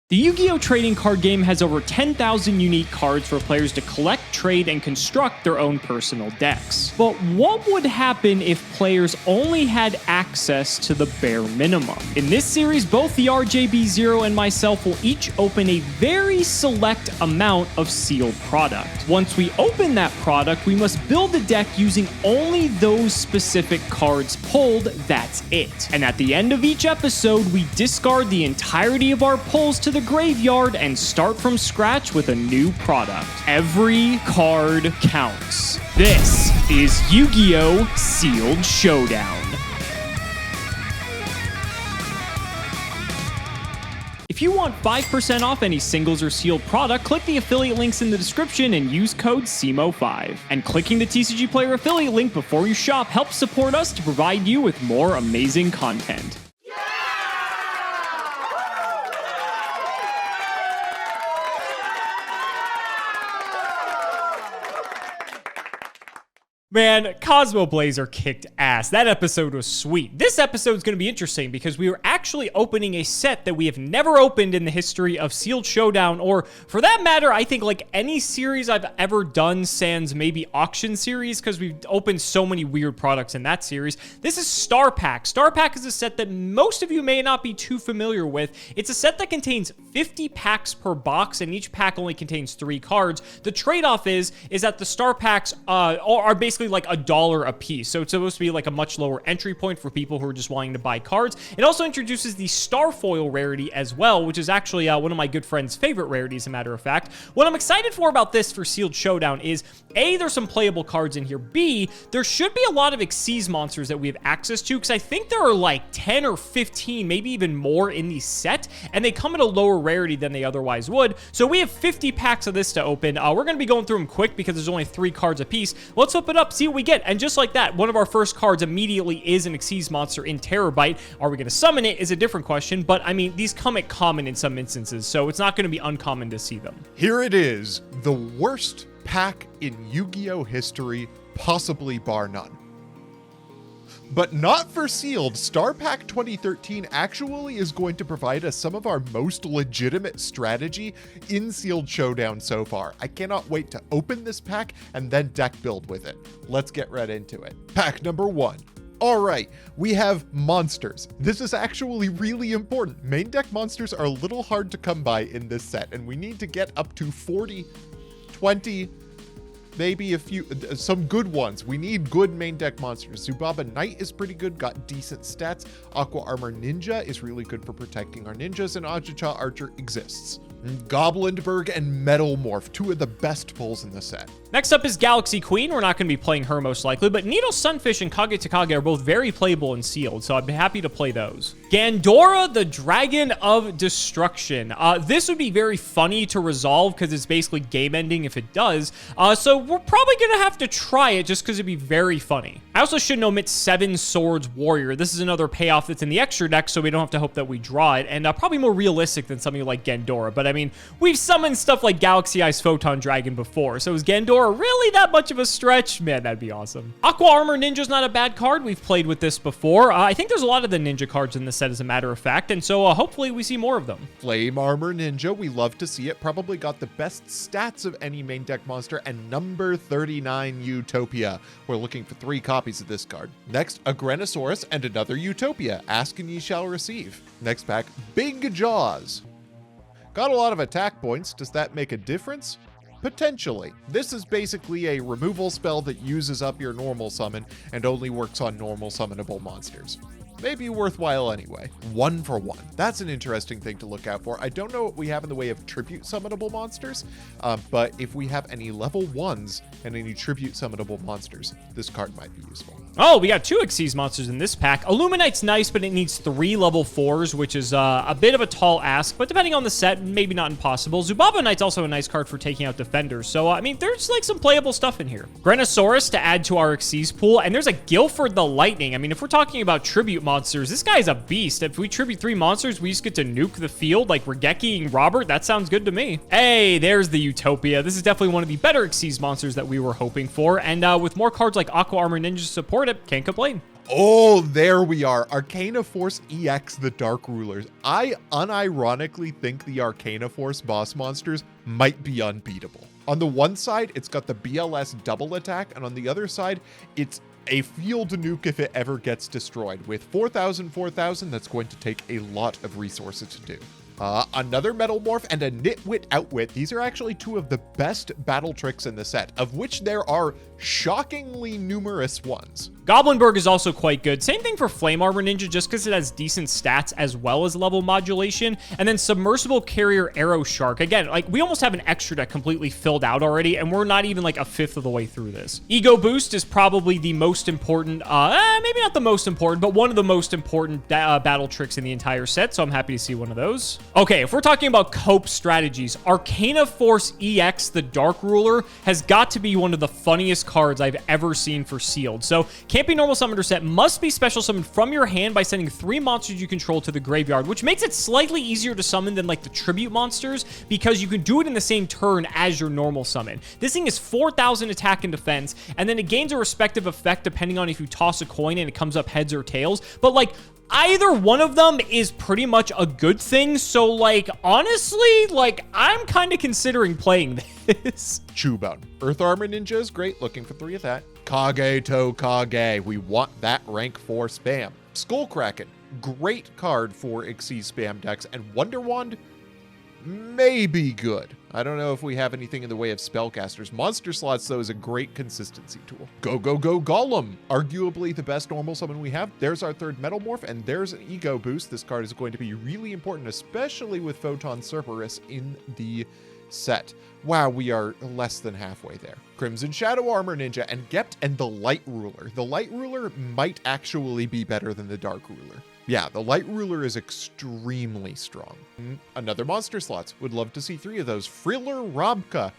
The Yu-Gi-Oh! Trading card game has over 10,000 unique cards for players to collect, trade, and construct their own personal decks. But what would happen if players only had access to the bare minimum? In this series, both the TheRJB0 and myself will each open a very select amount of sealed product. Once we open that product, we must build a deck using only those specific cards pulled. That's it. And at the end of each episode, we discard the entirety of our pulls to the graveyard and start from scratch with a new product. Every card counts. This is Yu-Gi-Oh! Sealed Showdown. If you want 5% off any singles or sealed product, click the affiliate links in the description and use code CIMOOOOO5. And clicking the TCG Player affiliate link before you shop helps support us to provide you with more amazing content. Man, Cosmo Blazer kicked ass. That episode was sweet. This episode is going to be interesting because we were actually opening a set that we have never opened in the history of Sealed Showdown, or for that matter, I think like any series I've ever done, sans maybe auction series, because we've opened so many weird products in that series. This is Star Pack. Star Pack is a set that most of you may not be too familiar with. It's a set that contains 50 packs per box, and each pack only contains 3 cards. The trade-off is that the Star Packs are basically like $1 a piece, so it's supposed to be like a much lower entry point for people who are just wanting to buy cards. It also introduces the Starfoil rarity as well, which is actually one of my good friend's favorite rarities, as a matter of fact. What I'm excited for about this for Sealed Showdown is A, there's some playable cards in here. B, there should be a lot of Xyz monsters that we have access to, because I think there are like 10 or 15, maybe even more in the set, and they come at a lower rarity than they otherwise would. So we have 50 packs of this to open. We're going to be going through them quick because there's only 3 cards a piece. Let's open up, see what we get. And just like that, one of our first cards immediately is an Xyz monster in Terabyte. Are we going to summon it is a different question, but I mean, these come at common in some instances, so it's not going to be uncommon to see them. Here it is, the worst pack in Yu-Gi-Oh! History, possibly bar none. But not for Sealed. Star Pack 2013 actually is going to provide us some of our most legitimate strategy in Sealed Showdown so far. I cannot wait to open this pack and then deck build with it. Let's get right into it. Pack number 1. All right, we have monsters. This is actually really important. Main deck monsters are a little hard to come by in this set, and we need to get up to 40, 20, maybe a few, some good ones. We need good main deck monsters. Zubaba Knight is pretty good, got decent stats. Aqua Armor Ninja is really good for protecting our ninjas, and Ajacha Archer exists. Goblinberg and Metal Morph, 2 of the best pulls in the set. Next up is Galaxy Queen. We're not going to be playing her most likely, but Needle Sunfish and Kage Takage are both very playable and sealed, so I'd be happy to play those. Gandora, the Dragon of Destruction. This would be very funny to resolve because it's basically game ending if it does, so we're probably going to have to try it just because it'd be very funny. I also shouldn't omit 7 Swords Warrior. This is another payoff that's in the extra deck, so we don't have to hope that we draw it, and probably more realistic than something like Gandora, but I mean, we've summoned stuff like Galaxy Eyes Photon Dragon before, so is Gandora really that much of a stretch? Man, that'd be awesome. Aqua Armor Ninja's not a bad card. We've played with this before. I think there's a lot of the ninja cards in this set, as a matter of fact, and so hopefully we see more of them. Flame Armor Ninja, we love to see it. Probably got the best stats of any main deck monster, and number 39 Utopia. We're looking for 3 copies of this card. Next, a Grenosaurus and another Utopia. Ask and ye shall receive. Next pack, Big Jaws. Got a lot of attack points. Does that make a difference? Potentially. This is basically a removal spell that uses up your normal summon and only works on normal summonable monsters. Maybe worthwhile anyway. 1 for 1. That's an interesting thing to look out for. I don't know what we have in the way of tribute summonable monsters, but if we have any level 1s and any tribute summonable monsters, this card might be useful. Oh, we got 2 Xyz monsters in this pack. Illuminite's nice, but it needs 3 level 4s, which is a bit of a tall ask, but depending on the set, maybe not impossible. Zubaba Knight's also a nice card for taking out defenders, so I mean, there's like some playable stuff in here. Grenosaurus to add to our Xyz pool, and there's a Guilford the Lightning. I mean, if we're talking about tribute monsters, this guy's a beast. If we tribute 3 monsters, we just get to nuke the field like Regeki and Robert. That sounds good to me. Hey, there's the Utopia. This is definitely one of the better Xyz monsters that we were hoping for, and with more cards like Aqua Armor Ninja to support it, can't complain. Oh, there we are. Arcana Force EX, the Dark Rulers. I unironically think the Arcana Force boss monsters might be unbeatable. On the one side, it's got the BLS double attack, and on the other side, it's a field nuke if it ever gets destroyed. With 4,000, that's going to take a lot of resources to do. Another Metal Morph and a Nitwit Outwit. These are actually two of the best battle tricks in the set, of which there are shockingly numerous ones. Goblinberg is also quite good. Same thing for Flame Armor Ninja, just because it has decent stats as well as level modulation. And then Submersible Carrier Arrow Shark. Again, like, we almost have an extra deck completely filled out already, and we're not even like a fifth of the way through this. Ego Boost is probably the most important, maybe not the most important, but one of the most important battle tricks in the entire set, so I'm happy to see one of those. Okay, if we're talking about cope strategies, Arcana Force EX, the Dark Ruler, has got to be one of the funniest cards I've ever seen for sealed. So, can't be normal summoned or set, must be special summoned from your hand by sending 3 monsters you control to the graveyard, which makes it slightly easier to summon than like the tribute monsters, because you can do it in the same turn as your normal summon. This thing is 4,000 attack and defense, and then it gains a respective effect depending on if you toss a coin and it comes up heads or tails, but like, either one of them is pretty much a good thing, so like, honestly, like, I'm kind of considering playing this. Chewbone. Earth Armor Ninja is great, looking for 3 of that. Kage to Kage, we want that rank 4 spam. Skullkraken, great card for Xyz spam decks, and Wonder Wand, maybe good. I don't know if we have anything in the way of spellcasters. Monster Slots, though, is a great consistency tool. Go Golem, arguably the best normal summon we have. There's our 3rd Metal Morph, and there's an Ego Boost. This card is going to be really important, especially with Photon Cerberus in the set. Wow, we are less than halfway there. Crimson Shadow Armor Ninja and Gept and the Light Ruler. The Light Ruler might actually be better than the Dark Ruler. Yeah, the Light Ruler is extremely strong. Another Monster Slots. Would love to see 3 of those. Friller Robka.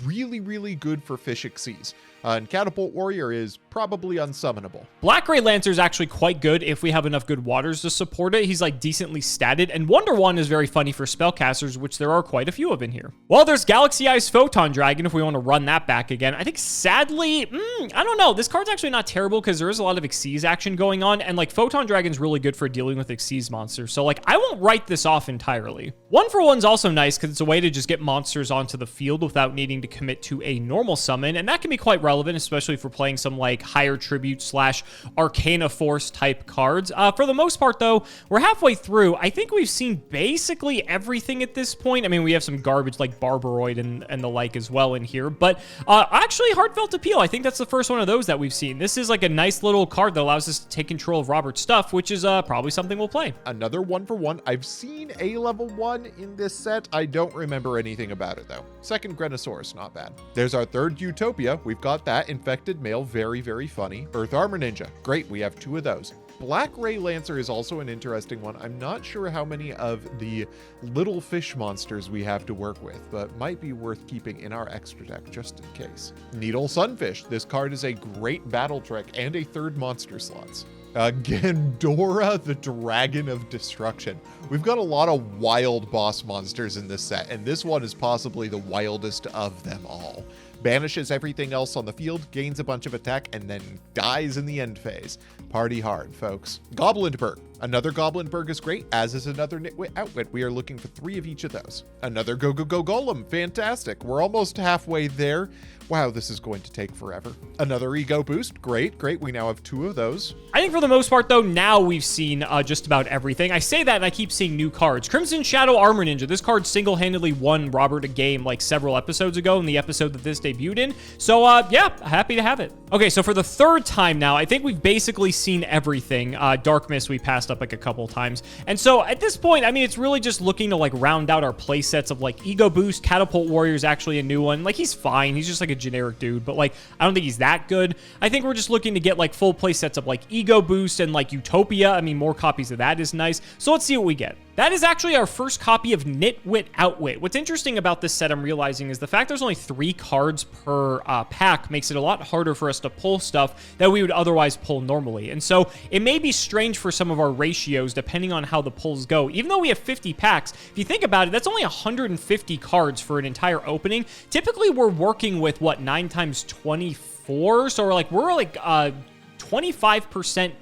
Really good for Fish Xyz. And Catapult Warrior is probably unsummonable. Black Ray Lancer is actually quite good if we have enough good waters to support it. He's like decently statted, and Wonder Wand is very funny for spellcasters, which there are quite a few of in here. Well, there's Galaxy Eyes Photon Dragon if we want to run that back again. I think sadly, I don't know. This card's actually not terrible because there is a lot of Xyz action going on, and like Photon Dragon's really good for dealing with Xyz monsters. So like, I won't write this off entirely. 1-for-1's also nice because it's a way to just get monsters onto the field without needing to commit to a normal summon, and that can be quite relevant, especially for playing some like higher tribute / Arcana Force type cards. For the most part, though, we're halfway through. I think we've seen basically everything at this point. I mean, we have some garbage like Barbaroid and the like as well in here, but actually Heartfelt Appeal, I think that's the first one of those that we've seen. This is like a nice little card that allows us to take control of Robert's stuff, which is probably something we'll play. Another 1-for-1. I've seen a level 1 in this set. I don't remember anything about it, though. 2nd Grenosaurus, not bad. There's our 3rd Utopia. We've got that. Infected Male, very funny. Earth Armor Ninja, great, we have 2 of those. Black Ray Lancer is also an interesting one. I'm not sure how many of the little fish monsters we have to work with, but might be worth keeping in our extra deck just in case. Needle Sunfish, this card is a great battle trick and a 3rd Monster Slots. Gendora, the Dragon of Destruction. We've got a lot of wild boss monsters in this set, and this one is possibly the wildest of them all. Banishes everything else on the field, gains a bunch of attack, and then dies in the end phase. Party hard, folks. Goblinberg. Another Goblinberg is great, as is another Nitwit Outwit. We are looking for 3 of each of those. Another Go Golem. Fantastic. We're almost halfway there. Wow, this is going to take forever. Another Ego Boost. Great. We now have 2 of those. I think for the most part, though, now we've seen just about everything. I say that and I keep seeing new cards. Crimson Shadow Armor Ninja. This card single-handedly won Robert a game like several episodes ago in the episode that this debuted in. So, yeah, happy to have it. Okay, so for the 3rd time now, I think we've basically seen everything. Dark Mist we passed up like a couple times. And so at this point, I mean, it's really just looking to like round out our play sets of like Ego Boost. Catapult Warrior is actually a new one. Like, he's fine. He's just like a generic dude, but like, I don't think he's that good. I think we're just looking to get like full play sets of like Ego Boost and like Utopia. I mean, more copies of that is nice. So let's see what we get. That is actually our first copy of Nitwit Outwit. What's interesting about this set, I'm realizing, is the fact there's only 3 cards per pack makes it a lot harder for us to pull stuff that we would otherwise pull normally. And so it may be strange for some of our ratios depending on how the pulls go. Even though we have 50 packs, if you think about it, that's only 150 cards for an entire opening. Typically, we're working with, what, 9 times 24? So we're like 25%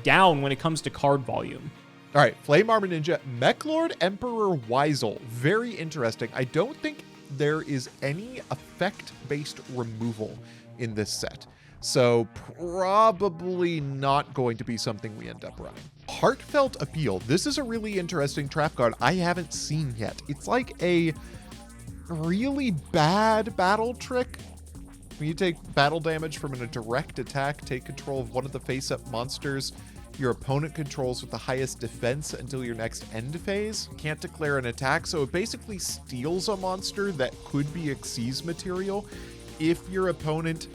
down when it comes to card volume. All right, Flame Armor Ninja, Mech Lord Emperor Weisel. Very interesting. I don't think there is any effect-based removal in this set, so probably not going to be something we end up running. Heartfelt Appeal. This is a really interesting trap card I haven't seen yet. It's like a really bad battle trick. When you take battle damage from a direct attack, take control of one of the face-up monsters your opponent controls with the highest defense until your next end phase. Can't declare an attack, so it basically steals a monster that could be Xyz material if your opponent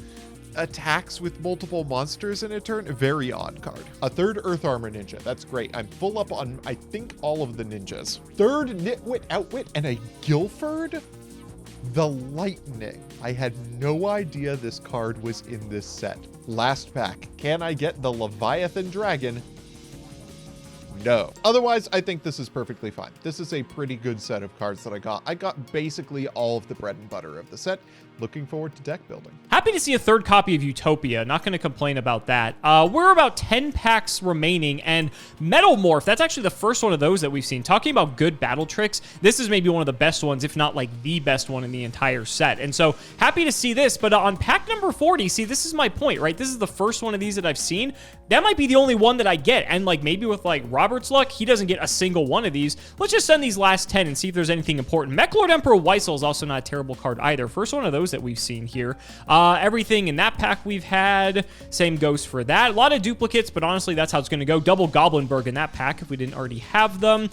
attacks with multiple monsters in a turn. Very odd card. A third Earth Armor Ninja. That's great. I'm full up on, I think, all of the ninjas. Third Nitwit Outwit and a Guilford the Lightning. I had no idea this card was in this set. Last pack. Can I get the Leviathan Dragon? No. Otherwise, I think this is perfectly fine. This is a pretty good set of cards that I got. I got basically all of the bread and butter of the set. Looking forward to deck building. Happy to see a third copy of Utopia. Not going to complain about that. We're about 10 packs remaining, and Metal Morph, that's actually the first one of those that we've seen. Talking about good battle tricks, this is maybe one of the best ones, if not like the best one in the entire set. And so happy to see this, but on pack number 40, see, this is my point, right? This is the first one of these that I've seen. That might be the only one that I get, and like maybe with like Robert's luck, he doesn't get a single one of these. Let's just send these last 10 and see if there's anything important. Mech Lord Emperor Weisel is also not a terrible card either. First one of those that we've seen here. Everything in that pack we've had, same goes for that. A lot of duplicates, but honestly, that's how it's going to go. Double Goblinberg in that pack if we didn't already have them.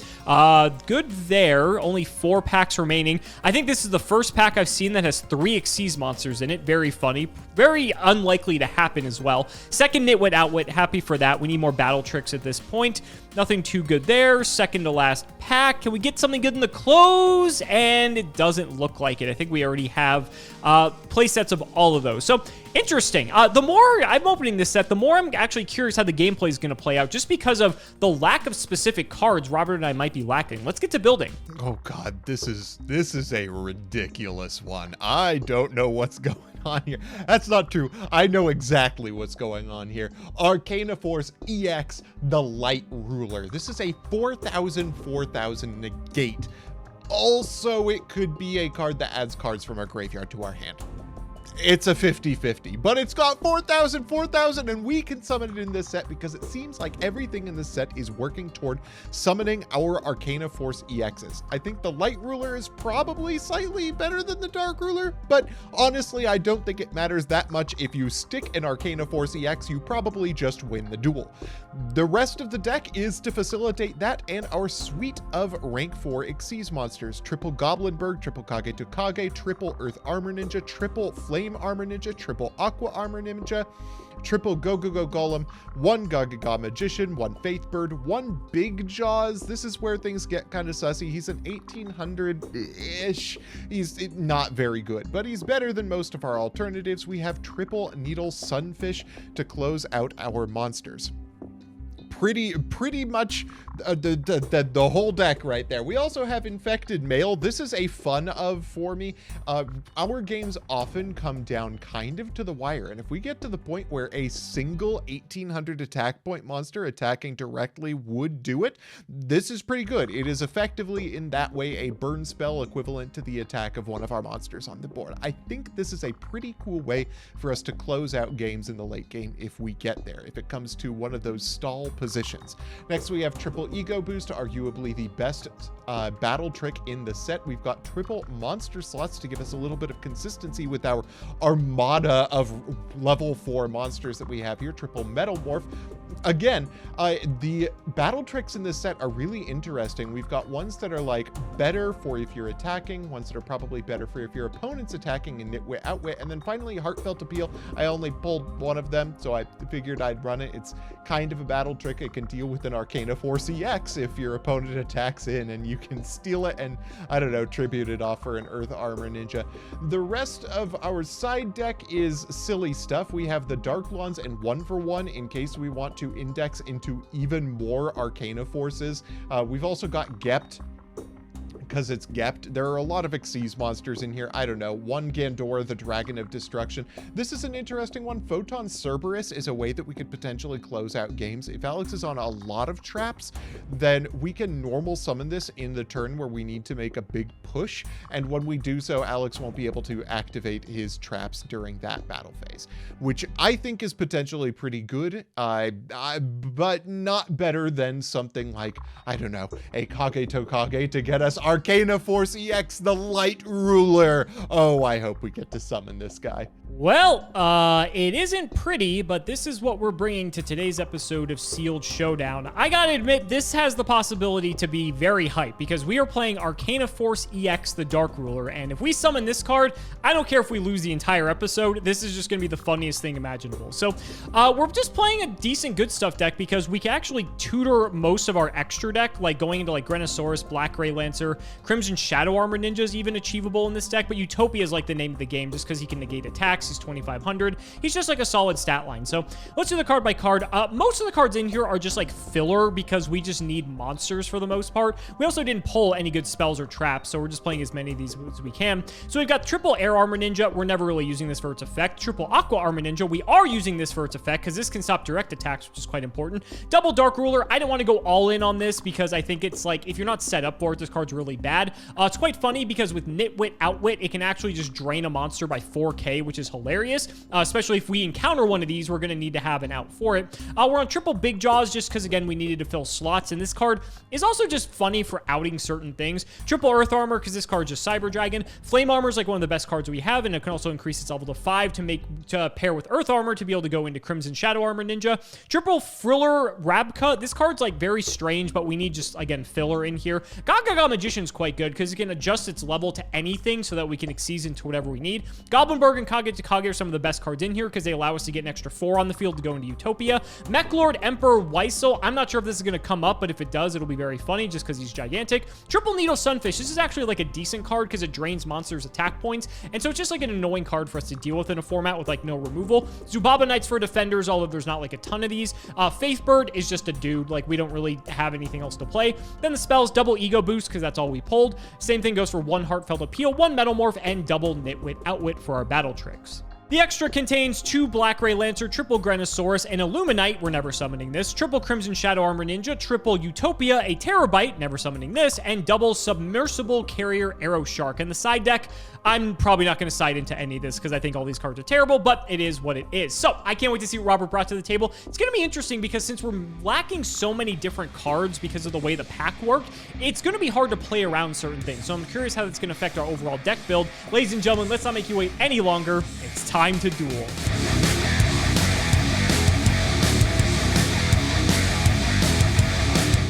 Good there. Only 4 packs remaining. I think this is the first pack I've seen that has 3 Xyz monsters in it. Very funny. Very unlikely to happen as well. Second Nitwit Outwit. Happy for that. We need more battle tricks at this point. Nothing too good there. Second to last pack. Can we get something good in the close? And it doesn't look like it. I think we already have play sets of all of those. So interesting. The more I'm opening this set, the more I'm actually curious how the gameplay is going to play out, just because of the lack of specific cards Robert and I might be lacking. Let's get to building. Oh God, this is a ridiculous one. I don't know what's going on here. That's not true. I know exactly what's going on here. Arcana Force EX, the Light Ruler. This is a 4,000 negate. Also, it could be a card that adds cards from our graveyard to our hand. It's a 50-50, but it's got 4,000, and we can summon it in this set because it seems like everything in this set is working toward summoning our Arcana Force EXs. I think the Light Ruler is probably slightly better than the Dark Ruler, but honestly, I don't think it matters that much. If you stick an Arcana Force EX, you probably just win the duel. The rest of the deck is to facilitate that and our suite of rank 4 Xyz monsters. Triple Goblinberg, triple Kage to Kage, triple Earth Armor Ninja, triple Flame Armor Ninja, triple Aqua Armor Ninja, triple Go Golem, 1 Gaga Magician, 1 Faith Bird, 1 Big Jaws. This is where things get kind of sussy. He's an 1800-ish. He's not very good, but he's better than most of our alternatives. We have triple Needle Sunfish to close out our monsters. Pretty much the whole deck right there. We also have Infected Male. This is a fun of for me. Our games often come down kind of to the wire, and if we get to the point where a single 1800 attack point monster attacking directly would do it, this is pretty good. It is effectively in that way a burn spell equivalent to the attack of one of our monsters on the board. I think this is a pretty cool way for us to close out games in the late game if we get there, if it comes to one of those stall positions. Next, we have triple Ego Boost, arguably the best battle trick in the set. We've got triple monster slots to give us a little bit of consistency with our armada of level 4 monsters that we have here. Triple Metal Morph. Again, the battle tricks in this set are really interesting. We've got ones that are like better for if you're attacking, ones that are probably better for if your opponent's attacking and Nitwit Outwit, and then finally Heartfelt Appeal. I only pulled one of them, so I figured I'd run it. It's kind of a battle trick. It can deal with an Arcana Force EX if your opponent attacks in, and you can steal it and, I don't know, tribute it off for an Earth Armor Ninja. The rest of our side deck is silly stuff. We have the Dark Blondes and 1-for-1 in case we want to index into even more Arcana Forces. We've also got Gept. because it's Gept. There are a lot of Xyz monsters in here. I don't know. One Gandora, the Dragon of Destruction. This is an interesting one. Photon Cerberus is a way that we could potentially close out games. If Alex is on a lot of traps, then we can normal summon this in the turn where we need to make a big push. And when we do so, Alex won't be able to activate his traps during that battle phase, which I think is potentially pretty good, but not better than something like, I don't know, a Kage Tokage to get us Arcana Force EX, the Light Ruler. Oh, I hope we get to summon this guy. Well, it isn't pretty, but this is what we're bringing to today's episode of Sealed Showdown. I gotta admit, this has the possibility to be very hype, because we are playing Arcana Force EX, the Dark Ruler, and if we summon this card, I don't care if we lose the entire episode, this is just gonna be the funniest thing imaginable. So, we're just playing a decent good stuff deck, because we can actually tutor most of our extra deck, like going into like Grenosaurus, Black Gray Lancer, Crimson Shadow Armor Ninja is even achievable in this deck, but Utopia is like the name of the game, just because he can negate attacks. He's 2,500. He's just like a solid stat line. So let's do the card by card. Most of the cards in here are just like filler because we just need monsters for the most part. We also didn't pull any good spells or traps, so we're just playing as many of these as we can. So we've got triple Air Armor Ninja. We're never really using this for its effect. Triple Aqua Armor Ninja. We are using this for its effect because this can stop direct attacks, which is quite important. Double Dark Ruler. I don't want to go all in on this because I think it's like, if you're not set up for it, this card's really bad. It's quite funny because with Nitwit, Outwit, it can actually just drain a monster by 4k, which is hilarious. Especially if we encounter one of these, we're going to need to have an out for it. We're on triple Big Jaws just because, again, we needed to fill slots. And this card is also just funny for outing certain things. Triple Earth Armor because this card is just Cyber Dragon. Flame Armor is like one of the best cards we have, and it can also increase its level to 5 to pair with Earth Armor to be able to go into Crimson Shadow Armor Ninja. Triple Friller Rabka. This card's like very strange, but we need just, again, filler in here. Gaga Magician's quite good because it can adjust its level to anything so that we can exceed into whatever we need. Goblinberg and Kage Takage are some of the best cards in here because they allow us to get an extra 4 on the field to go into Utopia. Mechlord Emperor Weissel. I'm not sure if this is going to come up, but if it does, it'll be very funny just because he's gigantic. Triple Needle Sunfish. This is actually like a decent card because it drains monsters' attack points, and so it's just like an annoying card for us to deal with in a format with like no removal. Zubaba Knights for Defenders, although there's not like a ton of these. Faithbird is just a dude. Like, we don't really have anything else to play. Then the spells, double Ego Boost because that's all we pulled. Same thing goes for one Heartfelt Appeal, one Metalmorph, and double Nitwit Outwit for our battle tricks. The extra contains 2 Black Ray Lancer, triple Grenosaurus, and Illuminite, we're never summoning this, triple Crimson Shadow Armor Ninja, triple Utopia, a Terabyte, never summoning this, and double Submersible Carrier Arrow Shark. And the side deck, I'm probably not going to side into any of this because I think all these cards are terrible, but it is what it is. So I can't wait to see what Robert brought to the table. It's going to be interesting because since we're lacking so many different cards because of the way the pack worked, it's going to be hard to play around certain things. So I'm curious how that's going to affect our overall deck build. Ladies and gentlemen, let's not make you wait any longer. It's time to duel.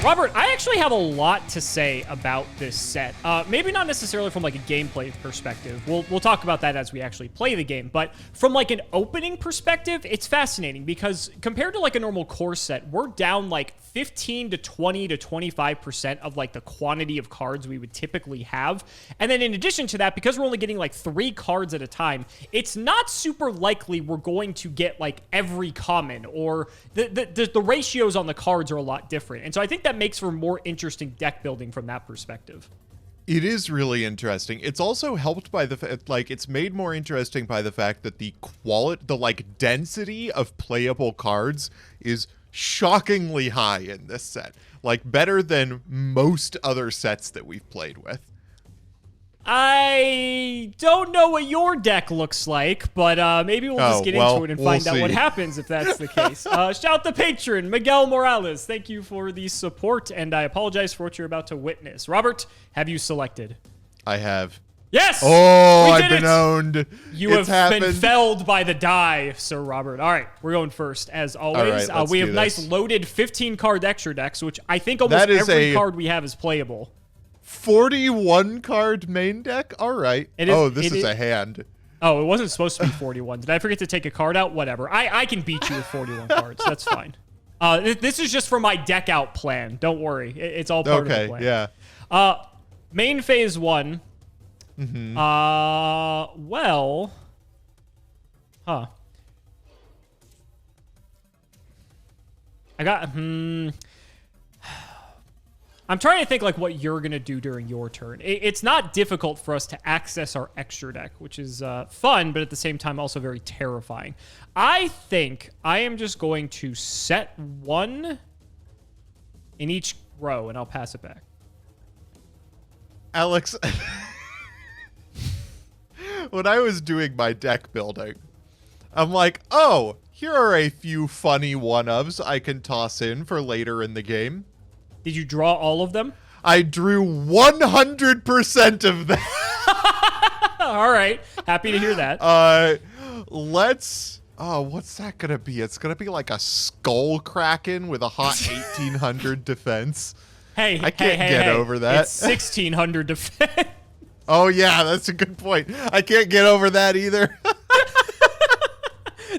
Robert, I actually have a lot to say about this set. Maybe not necessarily from like a gameplay perspective. We'll talk about that as we actually play the game. But from like an opening perspective, it's fascinating because compared to like a normal core set, we're down like 15 to 20 to 25% of like the quantity of cards we would typically have. And then in addition to that, because we're only getting like 3 cards at a time, it's not super likely we're going to get like every common, or the ratios on the cards are a lot different. And so I think that makes for more interesting deck building from that perspective. It is really interesting. It's also helped by the fact, like, it's made more interesting by the fact that the like density of playable cards is shockingly high in this set. Like, better than most other sets that we've played with. I don't know what your deck looks like, but maybe we'll just get into it and find out what happens if that's the case. Shout the patron, Miguel Morales. Thank you for the support, and I apologize for what you're about to witness. Robert, have you selected? I have. Yes! Oh, I've been owned. You have been felled by the die, Sir Robert. All right, we're going first, as always. All right, we have nice loaded 15-card extra decks, which I think almost every card we have is playable. 41 card main deck? All right. This is a hand. Oh, it wasn't supposed to be 41. Did I forget to take a card out? Whatever. I can beat you with 41 cards. That's fine. This is just for my deck out plan. Don't worry. It's all part of the plan. Yeah. Main phase 1. Mm-hmm. Well. Huh. I got, I'm trying to think like what you're going to do during your turn. It's not difficult for us to access our extra deck, which is fun, but at the same time also very terrifying. I think I am just going to set one in each row, and I'll pass it back. Alex, when I was doing my deck building, I'm like, oh, here are a few funny one-ofs I can toss in for later in the game. Did you draw all of them? I drew 100% of them. All right. Happy to hear that. What's that going to be? It's going to be like a skull kraken with a hot 1800 defense. Hey, I can't get over that. It's 1600 defense. Oh, yeah, that's a good point. I can't get over that either.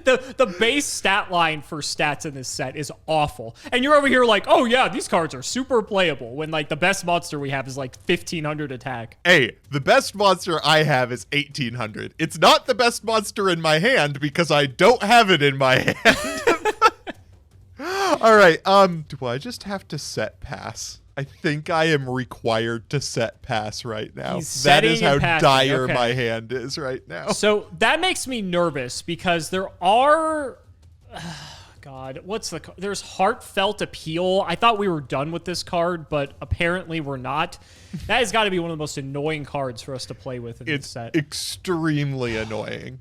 The base stat line for stats in this set is awful. And you're over here like, oh yeah, these cards are super playable, when like the best monster we have is like 1500 attack. Hey, the best monster I have is 1800. It's not the best monster in my hand because I don't have it in my hand. All right, do I just have to set pass? I think I am required to set pass right now. That is how dire my hand is right now. So that makes me nervous because there are... God, there's Heartfelt Appeal. I thought we were done with this card, but apparently we're not. That has got to be one of the most annoying cards for us to play with in this set. It's extremely annoying.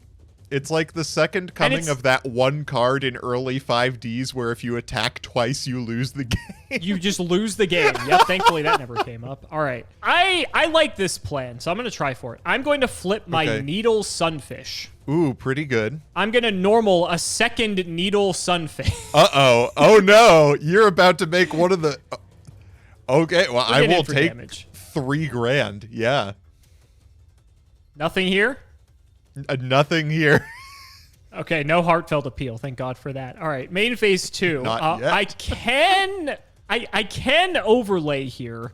It's like the second coming of that one card in early 5Ds where if you attack twice, you lose the game. You just lose the game. Yep, thankfully that never came up. All right. I like this plan, so I'm going to try for it. I'm going to flip my Needle Sunfish. Ooh, pretty good. I'm going to normal a second Needle Sunfish. Uh-oh. Oh, no. You're about to make one of the... Okay, well, I will take damage. $3,000. Yeah. Nothing here? Nothing here. Okay, no Heartfelt Appeal. Thank God for that. All right, main phase 2. Not yet. I can overlay here.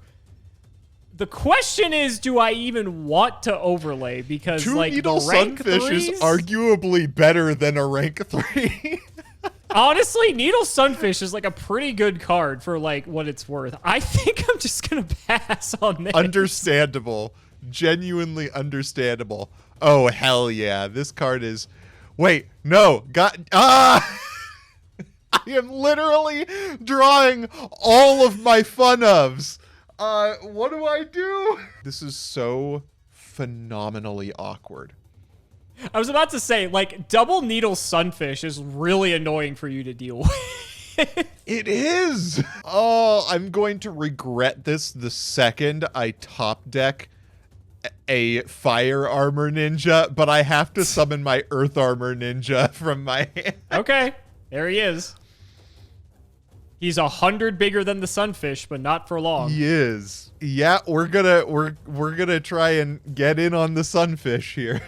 The question is, do I even want to overlay? Because like Needle the rank Sunfish 3s, is arguably better than a rank 3. Honestly, Needle Sunfish is like a pretty good card for like what it's worth. I think I'm just gonna pass on this. Understandable. Genuinely understandable. Oh, hell yeah. This card is... Wait, no. I am literally drawing all of my fun-ofs. What do I do? This is so phenomenally awkward. I was about to say, like, double Needle Sunfish is really annoying for you to deal with. It is. Oh, I'm going to regret this the second I top deck a Fire Armor Ninja, but I have to summon my Earth Armor Ninja from my hand. Okay, there he is. He's 100 bigger than the Sunfish, but not for long. He is. Yeah, we're gonna try and get in on the Sunfish here.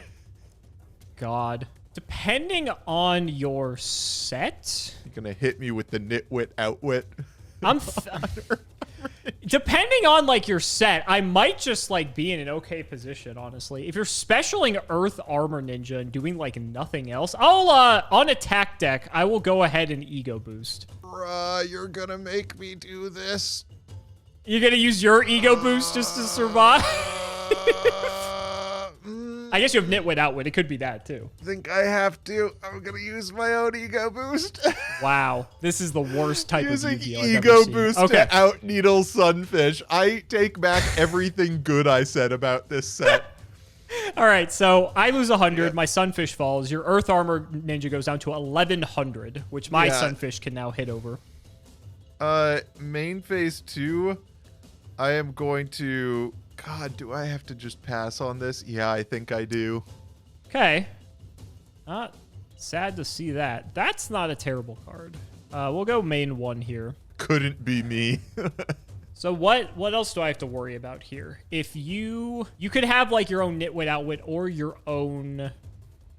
God. Depending on your set, You're gonna hit me with the Nitwit Outwit. Depending on like your set, I might just like be in an okay position, honestly. If you're specialing Earth Armor Ninja and doing like nothing else, I'll on attack deck, I will go ahead and ego boost. Bruh, you're gonna make me do this. You're gonna use your ego boost just to survive? I guess you have Nitwit Outwit. It could be that too. I think I have to. I'm gonna use my own ego boost. Wow, this is the worst type Using of Yu-Gi-Oh! ego boost to out Needle Sunfish. I take back everything good I said about this set. All right, so I lose 100. My Sunfish falls. Your Earth Armor Ninja goes down to 1100, which my Sunfish can now hit over. Main phase 2, I am going to... God, do I have to just pass on this? Yeah, I think I do. Okay. Not sad to see that. That's not a terrible card. We'll go main 1 here. Couldn't be me. So what else do I have to worry about here? If you could have like your own Nitwit Outwit or your own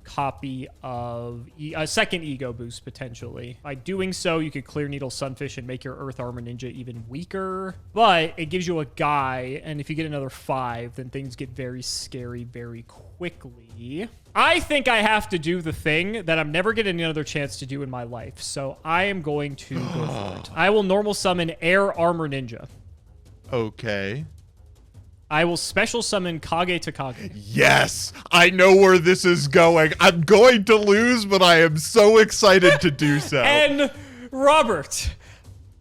copy of a second ego boost potentially. By doing so, you could clear Needle Sunfish and make your Earth Armor Ninja even weaker. But it gives you a guy, and if you get another 5, then things get very scary very quickly. I think I have to do the thing that I'm never getting another chance to do in my life. So I am going to go for it. I will normal summon Air Armor Ninja. Okay. I will special summon Kage Takage. Yes! I know where this is going. I'm going to lose, but I am so excited to do so. And Robert,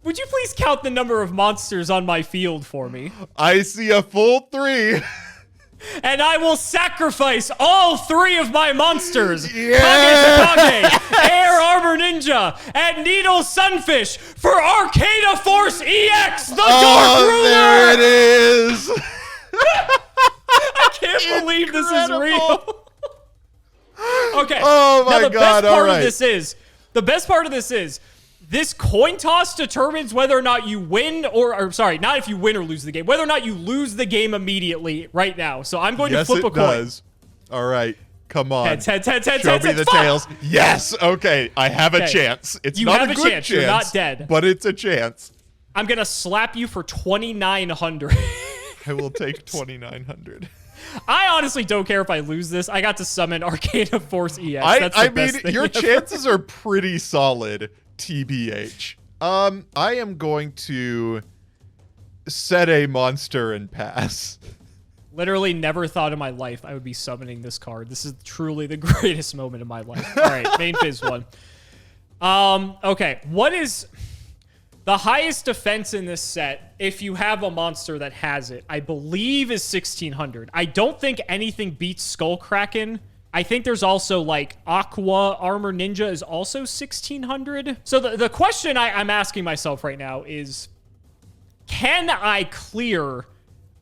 would you please count the number of monsters on my field for me? I see a full 3. And I will sacrifice all 3 of my monsters, Yeah! Kage Takage, Air Armor Ninja, and Needle Sunfish for Arcana Force EX, the Dark Ruler! There it is! I can't believe this is real. Okay. Oh my now the God, best part all right. of this is, this coin toss determines whether or not you win or sorry, not if you win or lose the game, whether or not you lose the game immediately right now. So I'm going to flip a coin. Does. All right. Come on. Heads, Show me the fuck! tails. Yes. Okay. I have a chance. It's You not have a a good chance. You're not dead. But it's a chance. I'm going to slap you for 2,900. I will take 2,900. I honestly don't care if I lose this. I got to summon Arcana Force EX. That's the best thing your ever. chances are pretty solid, TBH. I am going to set a monster and pass. Literally never thought in my life I would be summoning this card. This is truly the greatest moment of my life. All right, main phase 1. Okay, what is the highest defense in this set if you have a monster that has it? I believe is 1,600. I don't think anything beats Skull Kraken. I think there's also like Aqua Armor Ninja is also 1,600. So the question I'm asking myself right now is, can I clear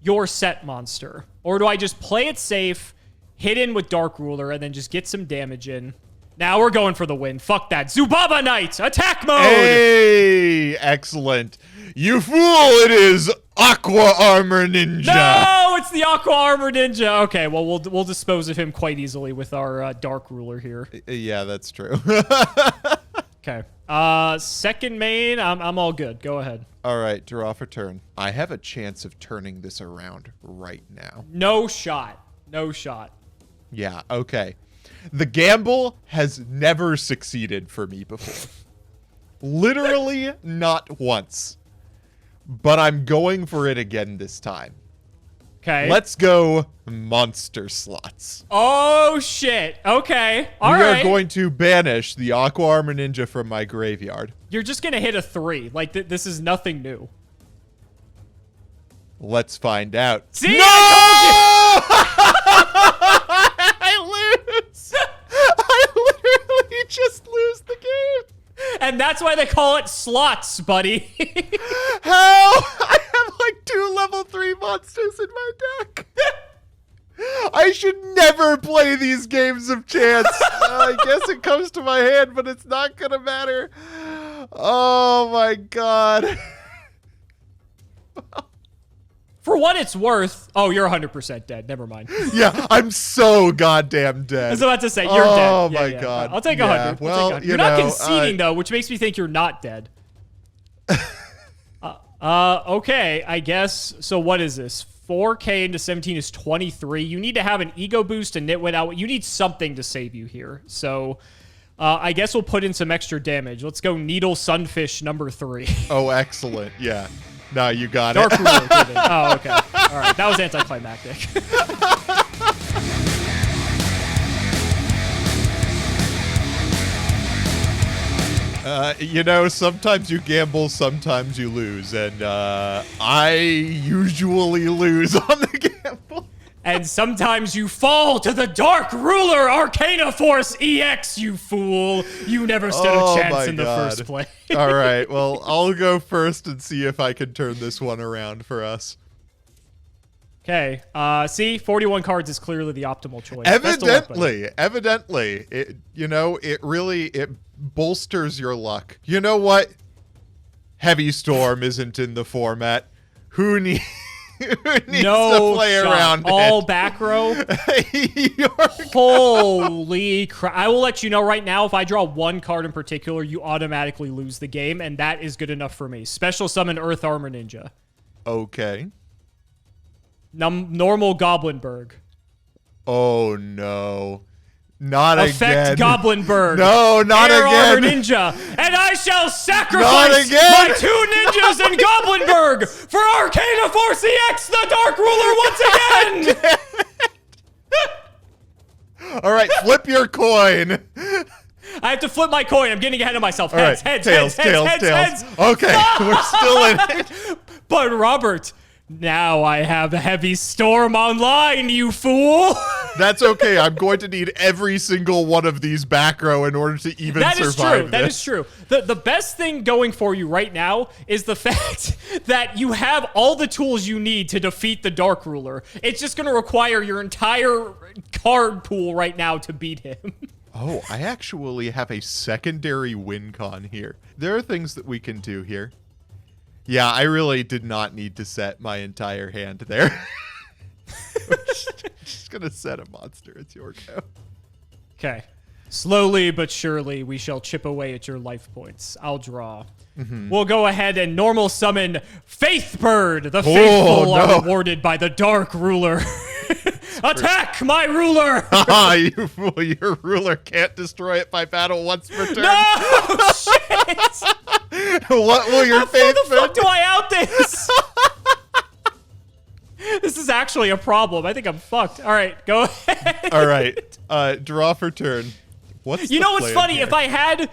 your set monster? Or do I just play it safe, hit in with Dark Ruler, and then just get some damage in? Now we're going for the win. Fuck that. Zubaba Knight, attack mode! Hey, excellent. You fool, it is Aqua Armor Ninja. No, it's the Aqua Armor Ninja. Okay, well, we'll dispose of him quite easily with our Dark Ruler here. Yeah, that's true. Okay. Second main, I'm all good. Go ahead. All right, draw for turn. I have a chance of turning this around right now. No shot. No shot. Yeah, okay. The gamble has never succeeded for me before. Literally not once. But I'm going for it again this time. Okay. Let's go monster slots. Oh, shit. Okay. All we right. are going to banish the Aqua Armor Ninja from my graveyard. You're just going to hit a 3. Like, this is nothing new. Let's find out. See? No! I lose. I literally just lose the game. And that's why they call it slots, buddy. How? I have like 2 level 3 monsters in my deck. I should never play these games of chance. I guess it comes to my hand, but it's not gonna matter. Oh my God. For what it's worth. Oh, you're 100% dead. Never mind. Yeah, I'm so goddamn dead. I was about to say, you're dead. Oh Yeah, my yeah. God. I'll take Yeah, 100. well, I'll take 100. you You're not know, conceding, though, which makes me think you're not dead. Okay, I guess. So what is this? 4K into 17 is 23. You need to have an ego boost and nitwit out. You need something to save you here. So I guess we'll put in some extra damage. Let's go Needle Sunfish number 3. Oh, excellent. Yeah. No, you got Dark it. Ruler. Oh, okay. All right. That was anticlimactic. You know, sometimes you gamble, sometimes you lose, and I usually lose on the gamble. And sometimes you fall to the Dark Ruler Arcana Force EX, you fool. You never stood a chance in the first place. All right, well, I'll go first and see if I can turn this one around for us. Okay, see, 41 cards is clearly the optimal choice. Evidently, it, you know, it bolsters your luck. You know what? Heavy Storm isn't in the format. Who needs to play around all it? back row. Holy crap. I will let you know right now, if I draw one card in particular, you automatically lose the game, and that is good enough for me. Special Summon Earth Armor Ninja. Okay. Normal Goblinberg. Oh, no. Not Effect again. Goblinberg. No, not Air Armor again. Ninja. And I shall Not sacrifice again. my 2 ninjas in Goblinberg for Arcana Force EX, the Dark Ruler, once again. All right, flip your coin. I have to flip my coin. I'm getting ahead of myself. Heads, All right, heads, tails, heads, tails, heads, tails. heads. Okay, we're still in it. But Robert, now I have a heavy storm online, you fool. That's okay. I'm going to need every single one of these back row in order to even That is survive true. That is true. The best thing going for you right now is the fact that you have all the tools you need to defeat the Dark Ruler. It's just going to require your entire card pool right now to beat him. Oh, I actually have a secondary win con here. There are things that we can do here. Yeah, I really did not need to set my entire hand there. Just gonna set a monster. It's your go. Okay. Slowly but surely, we shall chip away at your life points. I'll draw. We'll go ahead and normal summon Faithbird. The faithful are rewarded by the Dark Ruler. Attack, my ruler! You fool, your ruler can't destroy it by battle once per turn. No! Shit! What will your How faith the fuck do I out this? This is actually a problem. I think I'm fucked. All right, go ahead. All right, draw for turn. What's You the know what's plan funny? here? If I had...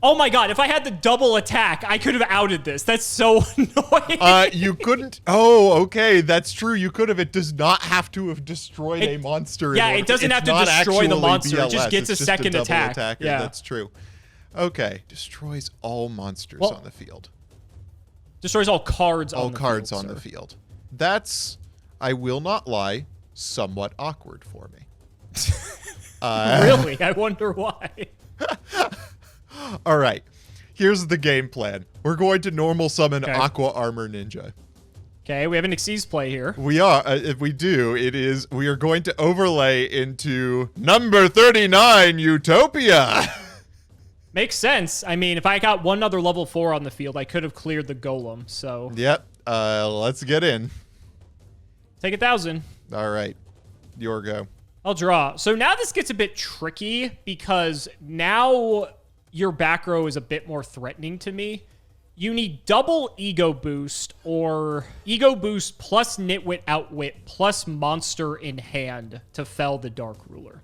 Oh my god, if I had the double attack, I could have outed this. That's so annoying. You couldn't. Oh, okay, that's true. You could have. It does not have to have destroyed a monster. Yeah, it doesn't have to destroy the monster. It just gets a second attack. Attacker. Yeah, that's true. Okay, destroys all monsters on the field. Destroys all cards on the field. All cards on the field. That's, I will not lie, somewhat awkward for me. Really? I wonder why. All right, here's the game plan. We're going to normal summon Aqua Armor Ninja. Okay, we have an Xyz play here. We are. If we do, we are going to overlay into number 39, Utopia. Makes sense. I mean, if I got one other level 4 on the field, I could have cleared the golem, so. Yep, let's get in. Take 1,000. All right, your go. I'll draw. So now this gets a bit tricky because now your back row is a bit more threatening to me. You need double ego boost or ego boost plus nitwit outwit plus monster in hand to fell the Dark Ruler.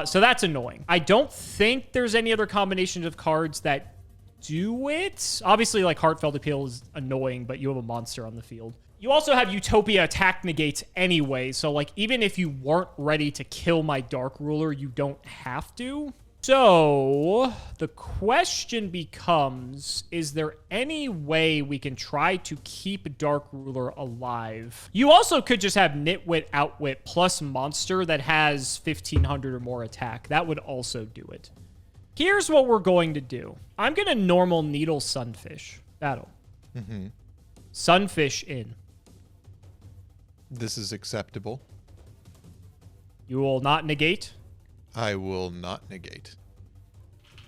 So that's annoying. I don't think there's any other combinations of cards that do it. Obviously, like Heartfelt Appeal is annoying, but you have a monster on the field. You also have Utopia attack negates anyway, so like even if you weren't ready to kill my Dark Ruler, you don't have to. So the question becomes, is there any way we can try to keep Dark Ruler alive? You also could just have Nitwit Outwit plus monster that has 1,500 or more attack. That would also do it. Here's what we're going to do. I'm going to normal Needle Sunfish. Battle. Sunfish in. This is acceptable. You will not negate? I will not negate.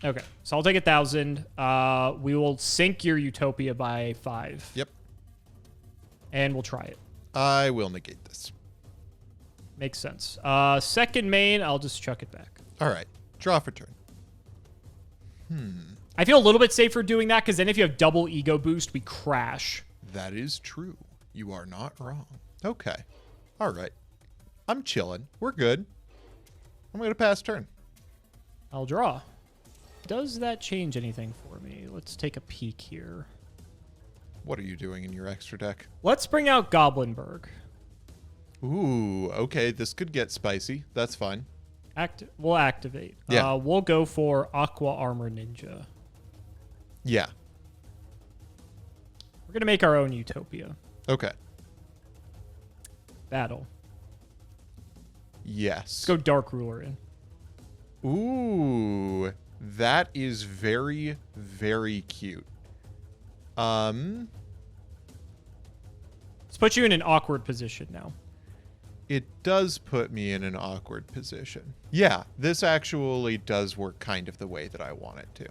Okay, so I'll take 1,000. We will sink your Utopia by 5. Yep. And we'll try it. I will negate this. Makes sense. Second main, I'll just chuck it back. All right, draw for turn. I feel a little bit safer doing that because then if you have double ego boost, we crash. That is true. You are not wrong. Okay. All right. I'm chilling. We're good. I'm going to pass turn. I'll draw. Does that change anything for me? Let's take a peek here. What are you doing in your extra deck? Let's bring out Goblinberg. Ooh, okay. This could get spicy. That's fine. We'll activate. Yeah. We'll go for Aqua Armor Ninja. Yeah. We're going to make our own Utopia. Okay. Battle. Yes. Let's go Dark Ruler in. Ooh, that is very, very cute. Let's put you in an awkward position now. It does put me in an awkward position. Yeah, this actually does work kind of the way that I want it to.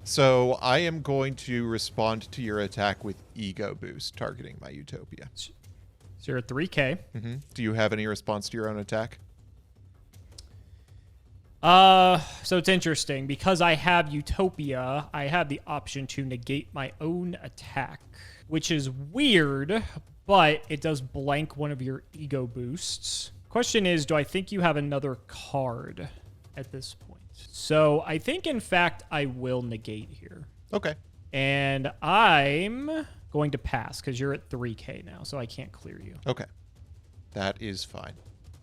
So I am going to respond to your attack with Ego Boost, targeting my Utopia. So you're at 3K. Do you have any response to your own attack? So it's interesting. Because I have Utopia, I have the option to negate my own attack, which is weird, but it does blank one of your ego boosts. Question is, do I think you have another card at this point? So I think, in fact, I will negate here. Okay. And I'm going to pass because you're at 3K now, so I can't clear you. Okay. That is fine.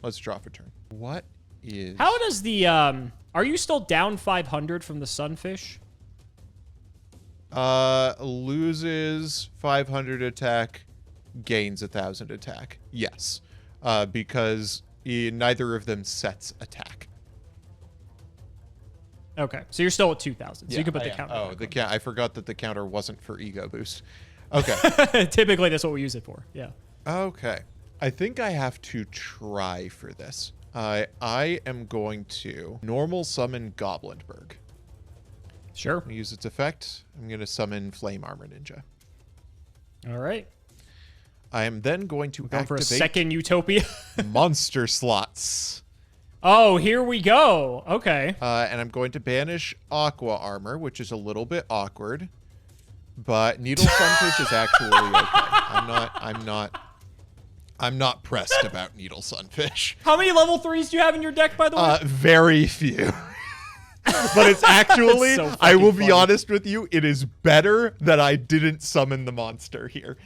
Let's draw for turn. What is... How does the... Are you still down 500 from the Sunfish? Loses 500 attack, gains 1,000 attack. Yes. Because neither of them sets attack. Okay, so you're still at 2,000. So Yeah, you can put I the am. counter. Oh, I forgot that the counter wasn't for ego boost. Okay. Typically, that's what we use it for. Yeah. Okay. I think I have to try for this. I am going to normal summon Goblinberg. Sure. I'm going to use its effect. I'm going to summon Flame Armor Ninja. All right. I am then going to Going for a activate second Utopia. monster slots. Oh, here we go. Okay. And I'm going to banish Aqua Armor, which is a little bit awkward. But Needle Sunfish is actually okay. I'm not pressed about Needle Sunfish. How many level 3s do you have in your deck, by the way? Very few. But it's actually, So I will be funny. honest with you, it is better that I didn't summon the monster here.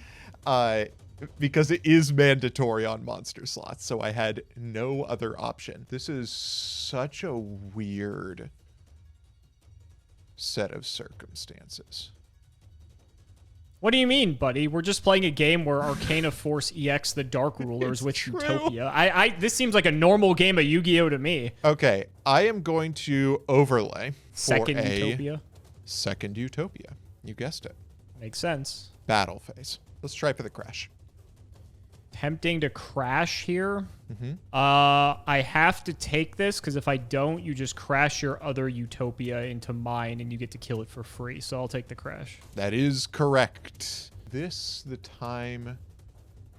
Because it is mandatory on monster slots, so I had no other option. This is such a weird set of circumstances. What do you mean, buddy? We're just playing a game where Arcana Force EX the Dark Rulers with true. Utopia. This seems like a normal game of Yu-Gi-Oh to me. Okay, I am going to overlay Second for a Utopia. second Utopia. You guessed it. Makes sense. Battle phase. Let's try for the crash. Tempting to crash here. Mm-hmm. I have to take this because if I don't, you just crash your other Utopia into mine and you get to kill it for free. So I'll take the crash. That is correct. This the time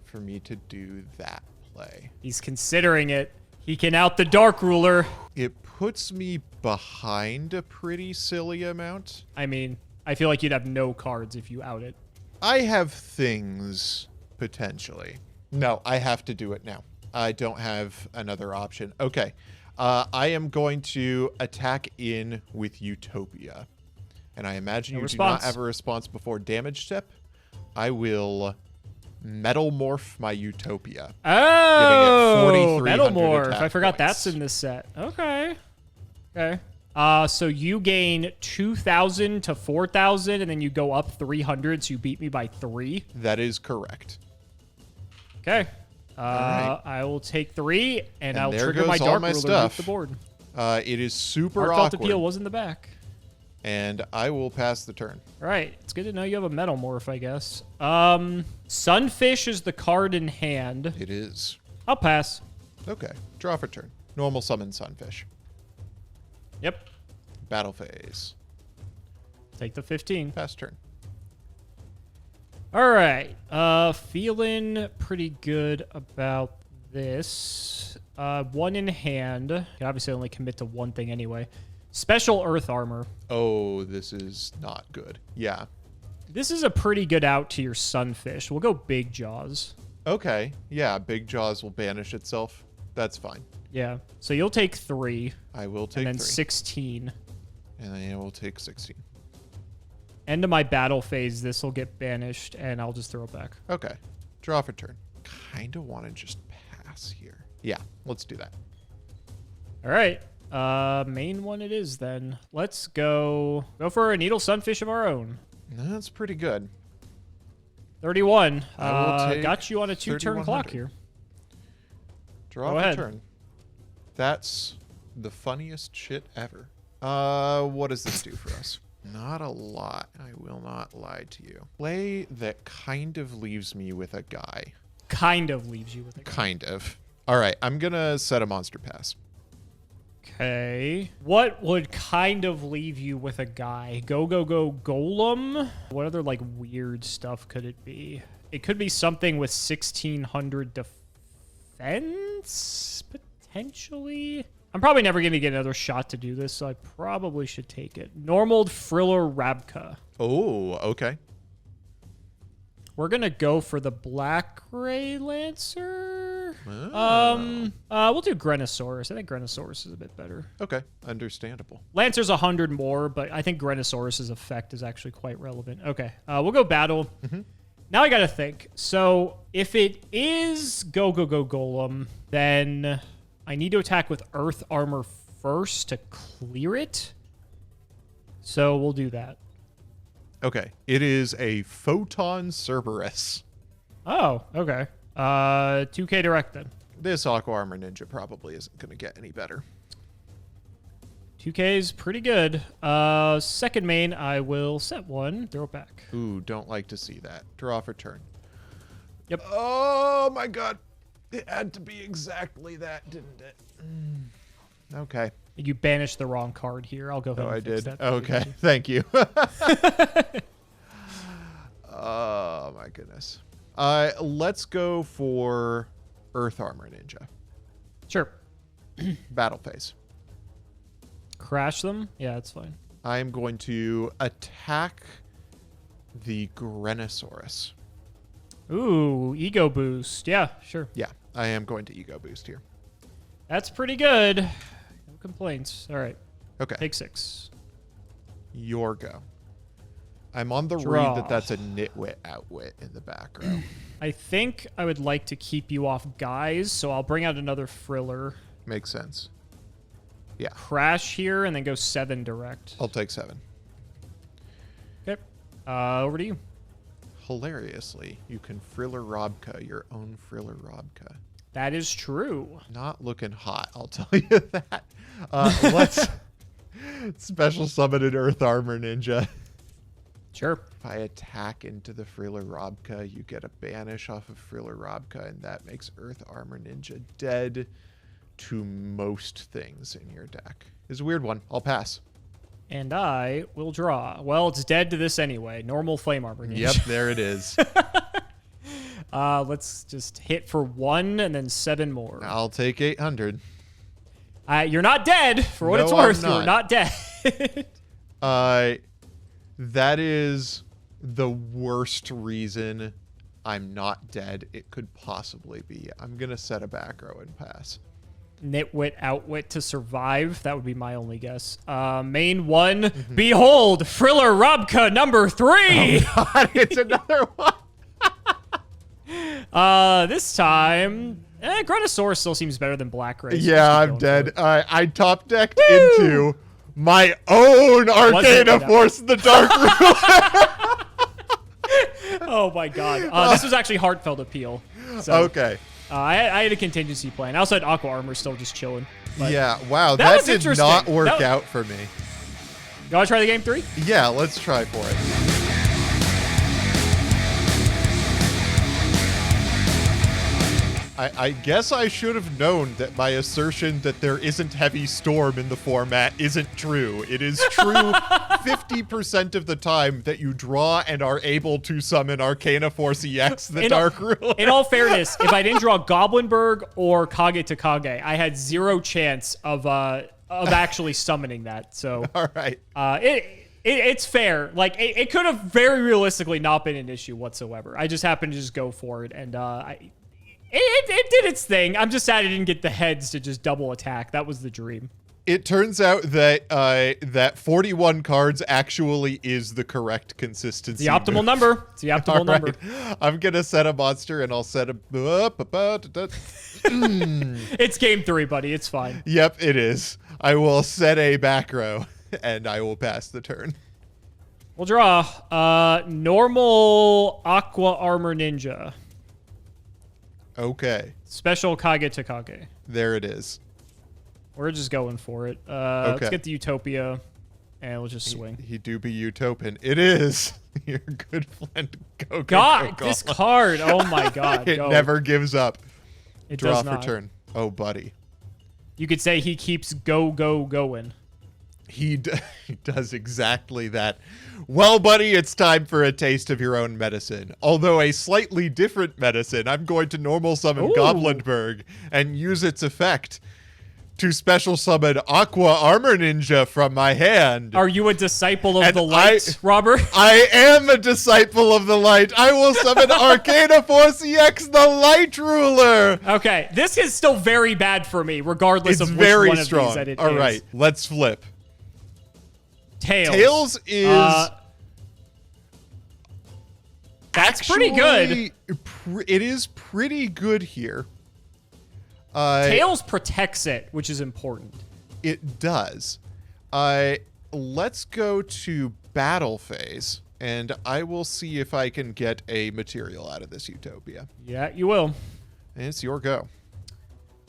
for me to do that play. He's considering it. He can out the Dark Ruler. It puts me behind a pretty silly amount. I mean, I feel like you'd have no cards if you out it. I have things, potentially. No, I have to do it now. I don't have another option. Okay. I am going to attack in with Utopia. And I imagine you do not have a response before damage step. I will Metal Morph my Utopia. Oh, giving it 4,300 Metal Morph. attack I forgot points. that's in this set. Okay. Okay. So you gain 2,000 to 4,000, and then you go up 300, so you beat me by 3. That is correct. Okay. right. I will take 3, and I'll there trigger goes my all Dark my Ruler stuff. off the board. It is super Heartfelt awkward. Appeal was in the back. And I will pass the turn. All right. It's good to know you have a Metal Morph, I guess. Sunfish is the card in hand. It is. I'll pass. Okay. Draw for turn. Normal summon Sunfish. Yep. Battle phase. Take the 15. Pass turn. All right. Feeling pretty good about this. 1 in hand. Can obviously only commit to one thing anyway. Special Earth Armor. Oh, this is not good. Yeah. This is a pretty good out to your Sunfish. We'll go Big Jaws. Okay. Yeah, Big Jaws will banish itself. That's fine. Yeah. So you'll take 3. I will take and then 3. 16. And then I will take 16. End of my battle phase, this will get banished, and I'll just throw it back. Okay. Draw for turn. Kind of want to just pass here. Yeah, let's do that. All right. Main one it is then. Let's go for a Needle Sunfish of our own. That's pretty good. 31. I will take Got you on a 2-turn clock 3,100. here. Draw Go for ahead. turn. That's the funniest shit ever. What does this do for us? Not a lot. I will not lie to you. Play that kind of leaves me with a guy. Kind of leaves you with a... Kind of. All right, I'm gonna set a monster pass. Okay. What would kind of leave you with a guy? Go Golem? What other, like, weird stuff could it be? It could be something with 1,600 defense, potentially? I'm probably never going to get another shot to do this, so I probably should take it. Normaled Friller Rabka. Oh, okay. We're going to go for the Black Ray Lancer. Oh. We'll do Grenosaurus. I think Grenosaurus is a bit better. Okay, understandable. Lancer's 100 more, but I think Grenosaurus's effect is actually quite relevant. Okay, we'll go battle. Now I got to think. So if it is go Golem, then I need to attack with Earth Armor first to clear it. So we'll do that. Okay, it is a Photon Cerberus. Oh, okay. 2K direct then. This Aqua Armor Ninja probably isn't going to get any better. 2K is pretty good. Second main, I will set one, throw it back. Ooh, don't like to see that. Draw for turn. Yep. Oh my god. It had to be exactly that, didn't it? Okay. You banished the wrong card here. I'll go ahead and fix that. Okay, thank you. Oh my goodness. Let's go for Earth Armor Ninja. Sure. Battle phase. Crash them? Yeah, that's fine. I am going to attack the Grenosaurus. Ooh, ego boost. Yeah, sure. Yeah, I am going to ego boost here. That's pretty good. No complaints. All right. Okay. Take 6. Your go. I'm on the Draw. read that that's a nitwit outwit in the back row. I think I would like to keep you off guys, so I'll bring out another Friller. Makes sense. Yeah. Crash here and then go 7 direct. I'll take 7. Okay. Over to you. Hilariously, you can Friller Robka, your own Friller Robka. That is true. Not looking hot, I'll tell you that. Let's special summon an Earth Armor Ninja. Sure. If I attack into the Friller Robka, you get a banish off of Friller Robka, and that makes Earth Armor Ninja dead to most things in your deck. It's a weird one. I'll pass. And I will draw. Well, it's dead to this anyway. Normal Flame Armor Ninja. Yep, there it is. Let's just hit for 1 and then 7 more. I'll take 800. You're not dead, for what No, it's worth. I'm You're not dead. That is the worst reason I'm not dead it could possibly be. I'm going to set a back row and pass. Nitwit, outwit to survive. That would be my only guess. Main 1. Behold, Friller Robka number 3. Oh God, it's another one. This time, Grenosaurus still seems better than Black Ray. So Yeah, I'm dead. I top decked into my own Arcana Force in the Dark Room. Oh my god. This was actually Heartfelt Appeal. So, Okay. I had a contingency plan. I also had Aqua Armor still just chilling. But Yeah, wow, that was that did interesting. not work out for me. You want to try the game 3? Yeah, let's try for it. I guess I should have known that my assertion that there isn't Heavy Storm in the format isn't true. It is true 50% of the time that you draw and are able to summon Arcana Force EX, the Dark Ruler. In all fairness, if I didn't draw Goblinberg or Kage to Kage, I had 0 chance of actually summoning that. So All right. It's fair. Like, it could have very realistically not been an issue whatsoever. I just happened to just go for it, and it did its thing. I'm just sad I didn't get the heads to just double attack. That was the dream. It turns out that that 41 cards actually is the correct consistency. The optimal number. It's the optimal number. I'm going to set a monster, and I'll set a... It's game 3, buddy. It's fine. Yep, it is. I will set a back row, and I will pass the turn. We'll draw. Normal Aqua Armor Ninja. Okay. Special Kage to Kage. There it is. We're just going for it. Let's get the Utopia, and we'll just swing. He do be utopian. It is. Your good friend Go. God, this card. Oh my God. It Go. never gives up. It Draw does for not. turn. Oh, buddy. You could say he keeps going. He does exactly that. Well, buddy, it's time for a taste of your own medicine. Although a slightly different medicine. I'm going to normal summon Ooh. Goblinberg and use its effect. to special summon Aqua Armor Ninja from my hand. Are you a disciple of And the light, Robert? I am a disciple of the light. I will summon Arcana Force EX, the Light Ruler. Okay, this is still very bad for me, regardless It's of which very one of strong. these that it All is. right, let's flip. Tails. Tails is That's pretty good. It is pretty good here. Tails protects it, which is important. It does. Let's go to battle phase, and I will see if I can get a material out of this Utopia. Yeah, you will. And it's your go.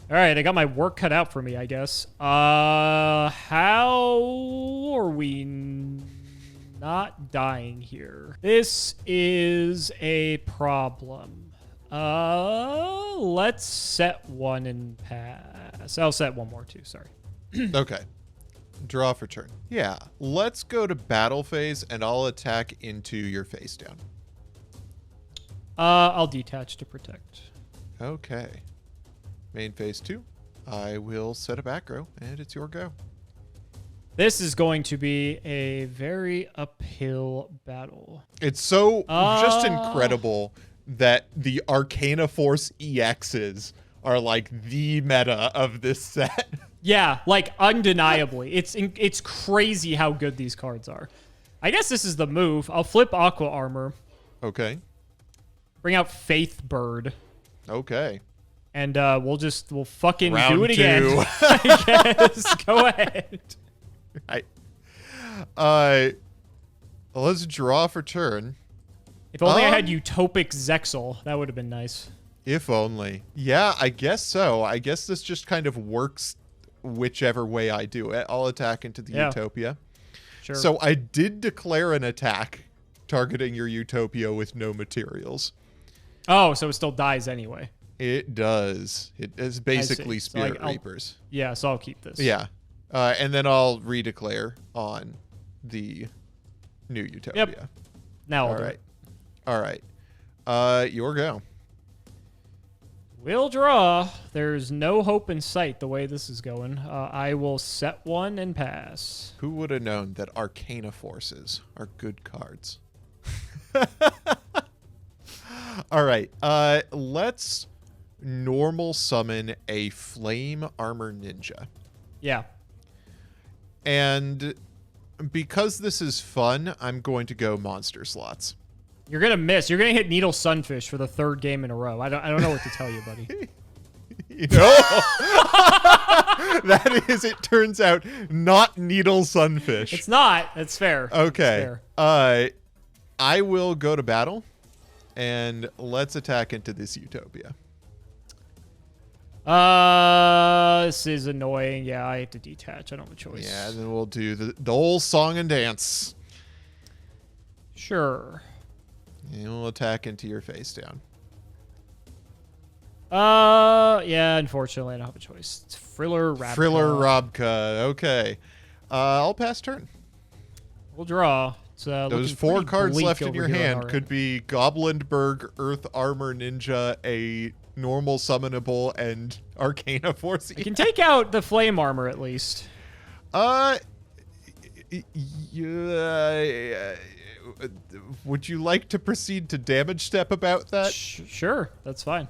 All right, I got my work cut out for me, I guess. How are we not dying here? This is a problem. Let's set one and pass. I'll set one more too, sorry. Okay. Draw for turn. Yeah, let's go to battle phase, and I'll attack into your face down. I'll detach to protect. Okay. Main phase 2. I will set a back row, and it's your go. This is going to be a very uphill battle. It's so just incredible that the Arcana Force EXs are like the meta of this set. Yeah, like undeniably. It's crazy how good these cards are. I guess this is the move. I'll flip Aqua Armor. Okay. Bring out Faith Bird. Okay. And we'll fucking Round do it again. 2. I guess. Go ahead. Right. Let's draw for turn. If only I had Utopic Zexal, that would have been nice. If only. Yeah, I guess so. I guess this just kind of works whichever way I do it. I'll attack into the Utopia. Sure. So I did declare an attack targeting your Utopia with no materials. Oh, so it still dies anyway. It does. It is basically So, Spirit like, Reapers. Yeah, so I'll keep this. Yeah. And then I'll redeclare on the new Utopia. Yep. Now I'll do it. All right. Your go. We'll draw. There's no hope in sight the way this is going. I will set one and pass. Who would have known that Arcana Forces are good cards? All right. Let's normal summon a Flame Armor Ninja. Yeah. And because this is fun, I'm going to go monster slots. You're gonna miss. You're gonna hit Needle Sunfish for the 3rd game in a row. I don't know what to tell you, buddy. You know, that is, it turns out, not Needle Sunfish. It's not. That's fair. Okay. It's fair. I will go to battle, and let's attack into this Utopia. This is annoying. Yeah, I have to detach. I don't have a choice. Yeah, then we'll do the whole song and dance. Sure. And we'll attack into your face down. Yeah, unfortunately, I don't have a choice. It's Friller Rabka. Friller Robka. Okay. I'll pass turn. We'll draw. It's, Those looking 4 pretty cards bleak left in over your here on hand our could end. be Goblinberg, Earth Armor Ninja, a normal summonable, and Arcana Force. I can take out the Flame Armor at least. Would you like to proceed to damage step about that? Sure, that's fine.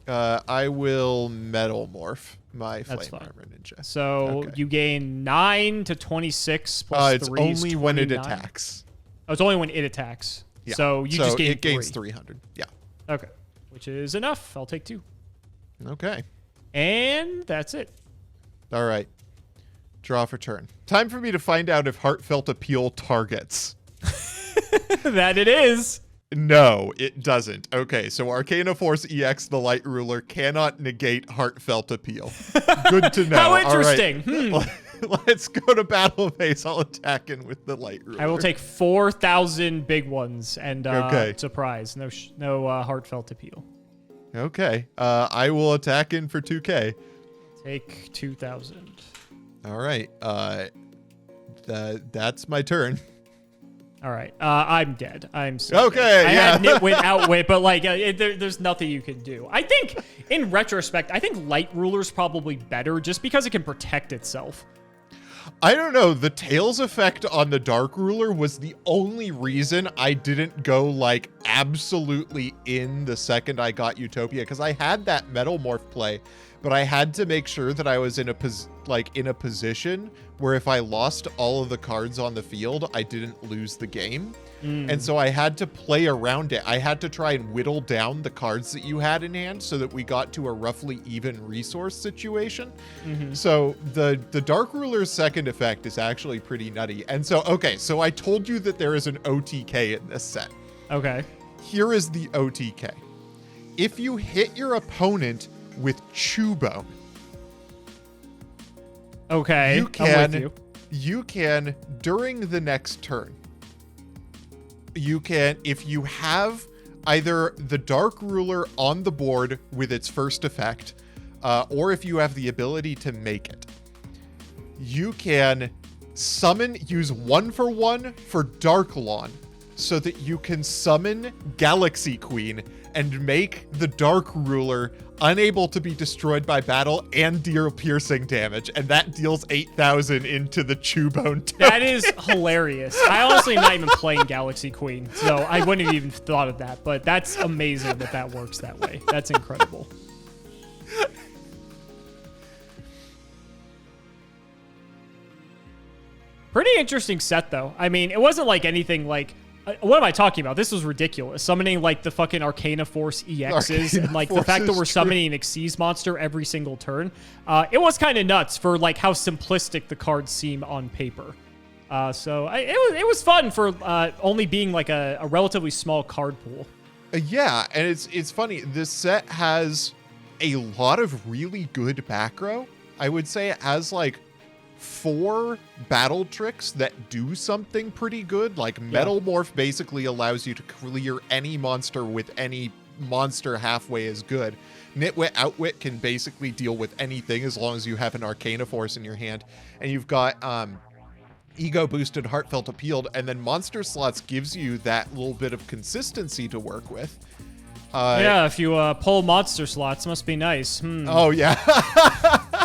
I will Metal Morph my That's Flame fine. Armor Ninja. So Okay. you gain 9 to 26 plus It's 3 is only when it 29. attacks. Oh, it's only when it attacks. Yeah. So you just gain it gains 3. 300. Yeah. Okay, which is enough. I'll take 2. Okay. And that's it. All right. Draw for turn. Time for me to find out if Heartfelt Appeal targets. That it is. No, it doesn't. Okay, so Arcana Force EX, the Light Ruler, cannot negate Heartfelt Appeal. Good to know. How All right. interesting. Let's go to battle phase. I'll attack in with the Light Ruler. I will take 4,000 big ones and Okay. surprise. No heartfelt appeal. Okay. I will attack in for 2K. Take 2,000. All right. That's my turn. All right. I'm dead. I'm so Okay, dead. I yeah. had Nitwit Outwit, but like there's nothing you can do. I think in retrospect, I think light ruler's probably better just because it can protect itself. I don't know. The Tails effect on the Dark Ruler was the only reason I didn't go like absolutely in the second I got Utopia, because I had that Metal Morph play, but I had to make sure that I was in a position where if I lost all of the cards on the field, I didn't lose the game. And so I had to play around it. I had to try and whittle down the cards that you had in hand so that we got to a roughly even resource situation. So the Dark Ruler's second effect is actually pretty nutty. And so, okay, so I told you that there is an OTK in this set. Okay. Here is the OTK. If you hit your opponent with Chew Bone, okay, I'm with you. You can, during the next turn, you can, if you have either the Dark Ruler on the board with its first effect, or if you have the ability to make it, you can use 1-for-1 for Dark Lawn so that you can summon Galaxy Queen and make the Dark Ruler unable to be destroyed by battle and deal piercing damage, and that deals 8,000 into the Chew Bone token. That is hilarious. I honestly am not even playing Galaxy Queen, so I wouldn't have even thought of that, but that's amazing that that works that way. That's incredible. Pretty interesting set, though. I mean, it wasn't like anything like... what am I talking about? This was ridiculous. Summoning, like, the fucking Arcana Force EXs and, like, the fact that we're summoning an Xyz monster every single turn. It was kind of nuts for, like, how simplistic the cards seem on paper. It was fun for only being, like, a relatively small card pool. Yeah, and it's funny. This set has a lot of really good back row. I would say it has, like, 4 battle tricks that do something pretty good. Like Metal Morph basically allows you to clear any monster with any monster halfway as good. Nitwit Outwit can basically deal with anything as long as you have an Arcana Force in your hand. And you've got Ego Boosted Heartfelt Appealed, and then Monster Slots gives you that little bit of consistency to work with. Yeah, if you pull Monster Slots, must be nice. Oh, yeah.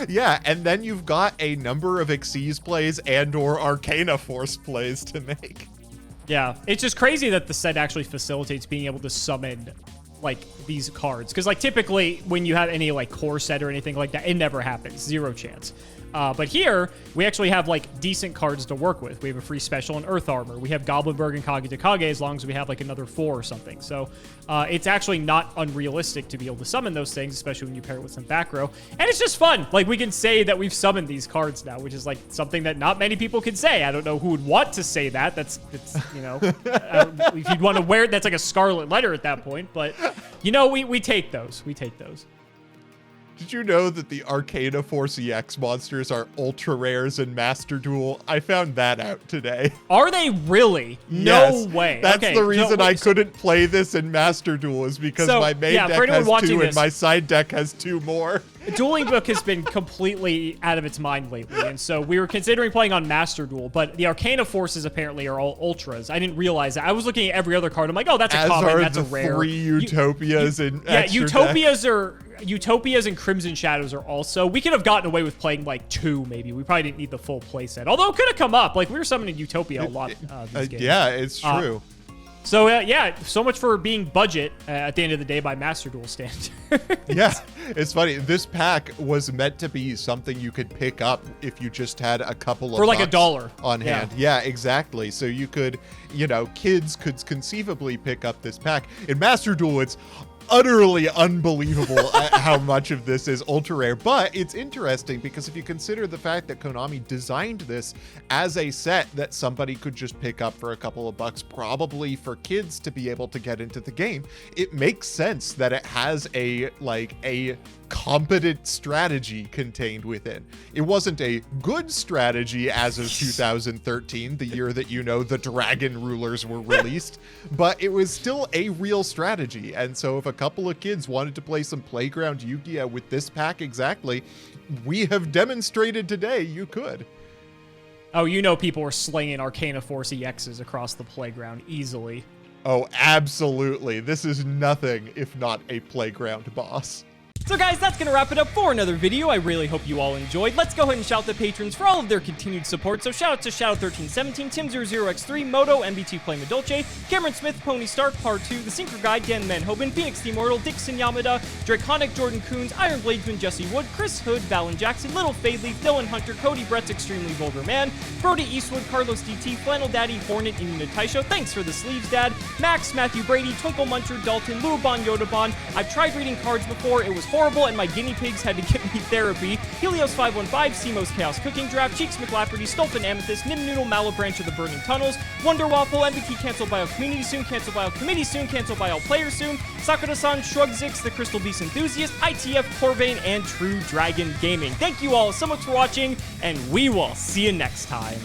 Yeah, and then you've got a number of Xyz plays and or Arcana Force plays to make. Yeah, it's just crazy that the set actually facilitates being able to summon, like, these cards. Because, like, typically, when you have any, like, core set or anything like that, it never happens. 0 chance. But here, we actually have, like, decent cards to work with. We have a free special and Earth Armor. We have Goblinberg and Kage as long as we have, like, another 4 or something. So, it's actually not unrealistic to be able to summon those things, especially when you pair it with some back row. And it's just fun. Like, we can say that we've summoned these cards now, which is, like, something that not many people can say. I don't know who would want to say that. That's you know, if you'd want to wear it, that's like a scarlet letter at that point. But, you know, we take those. We take those. Did you know that the Arcana Force EX monsters are ultra rares in Master Duel? I found that out today. Are they really? No way. That's okay, the reason I couldn't play this in Master Duel, is because my main deck has 2 and my side deck has 2 more. Dueling Book has been completely out of its mind lately, and so we were considering playing on Master Duel, but the Arcana Forces apparently are all ultras. I didn't realize that. I was looking at every other card. I'm like, oh, that's a common, that's a rare. 3 Utopias in yeah, extra Utopias and Crimson Shadows are also. We could have gotten away with playing like 2, maybe. We probably didn't need the full playset. Although it could have come up. Like, we were summoning Utopia a lot these games. Yeah, it's true. So, yeah, so much for being budget at the end of the day by Master Duel standards. Yeah, it's funny. This pack was meant to be something you could pick up if you just had a couple of for like $1 $1 on hand. Yeah, exactly. So you could, you know, kids could conceivably pick up this pack. In Master Duel, it's utterly unbelievable how much of this is ultra rare, but it's interesting because if you consider the fact that Konami designed this as a set that somebody could just pick up for a couple of bucks, probably for kids to be able to get into the game, it makes sense that it has a competent strategy contained within. It wasn't a good strategy as of 2013, the year that, you know, the Dragon Rulers were released, but it was still a real strategy. And so if a couple of kids wanted to play some playground Yu-Gi-Oh with this pack exactly, we have demonstrated today you could. Oh, you know, people were slinging Arcana Force EXs across the playground easily. Oh, absolutely. This is nothing if not a playground boss. So guys, that's gonna wrap it up for another video. I really hope you all enjoyed. Let's go ahead and shout the patrons for all of their continued support. So shout out to Shadow1317, Tim00x3, Moto, MBT Playing Dolce, Cameron Smith, Pony Stark, Part 2, The Synchro Guide, Dan Manhoben, Phoenix the Immortal, Dixon Yamada, Draconic, Jordan Coons, Iron Bladesman, Jesse Wood, Chris Hood, Valen Jackson, Little Fadeleaf, Dylan Hunter, Cody Brett's Extremely Vulgar Man, Brody Eastwood, Carlos DT, Flannel Daddy, Hornet, and Unitaisho. Thanks for the sleeves, Dad. Max, Matthew Brady, Twinkle Muncher, Dalton, Luabon, Yodabon. I've tried reading cards before. It was horrible, and my guinea pigs had to get me therapy. Helios515, Simo's Chaos Cooking Draft, Cheeks McLafferty, Stolfin Amethyst, Nim Noodle, Malabranch of the Burning Tunnels, Wonder Waffle, MBT canceled by all community soon, canceled by all committee soon, canceled by all players soon, Sakura-san, Shrugzix, The Crystal Beast Enthusiast, ITF, Corvain, and True Dragon Gaming. Thank you all so much for watching, and we will see you next time.